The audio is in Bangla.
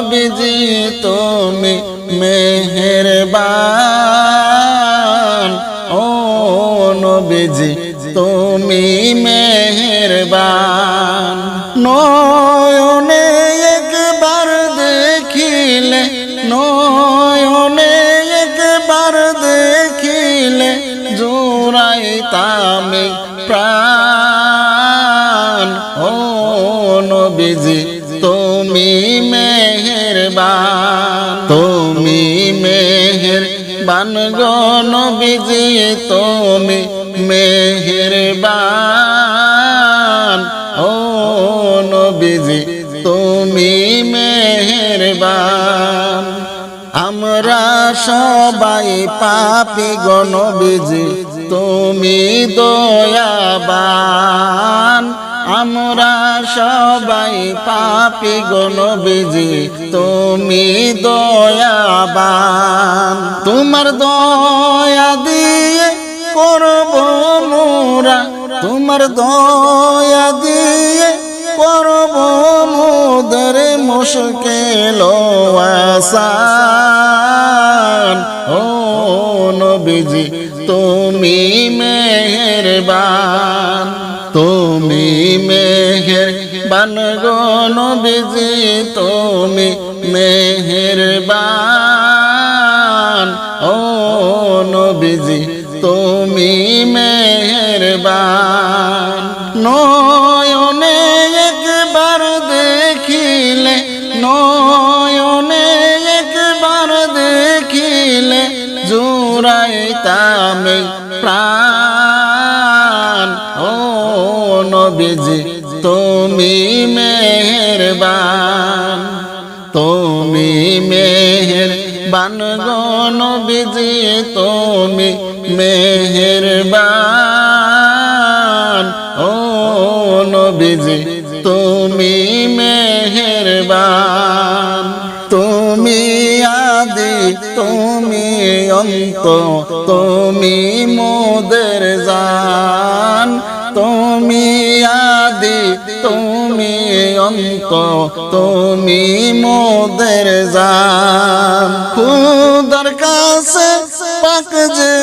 নবীজি তুমি মেহেরবান, ও নবীজি তুমি মেহেরবান। নয়নে একবার দেখিলে, নয়নে একবার দেখিলে জুড়াইতামে প্রাণ, ও নবীজি তুমি মেহেরবান, তুমি মেহেরবান গো নবীজি তুমি মেহেরবান, ও নবীজি তুমি মেহেরবান। আমরা সবাই পাপী গো নবীজি তুমি দয়াবান, আমরা সবাই পাপী গো নবীজি তুমি দয়াবান। তোমার দয়া দিয়ে করব মোরা, তোমার দয়া দিয়ে করব মোদের মুশকিল আসান, ও নবীজি তুমি মেহেরবান, তুমি মেহেরবান গো নবীজি তুমি মেহেরবান, ও নবীজি তুমি মেহেরবান। নয়নে একবার দেখিলে, নয়নে একবার দেখিলে জুড়াইতামে প্রাণ, ও নবীজি তুমি মেহেরবান, তুমি মেহেরবান গো নবীজি তুমি মেহেরবান, ও নবীজি তুমি মেহেরবান। তুমি আদি তুমি অন্ত, তুমি মোদের জান, তুমি আদি তুমি অন্ত, তুমি মোদের জান। খুদার কাছে পাক যে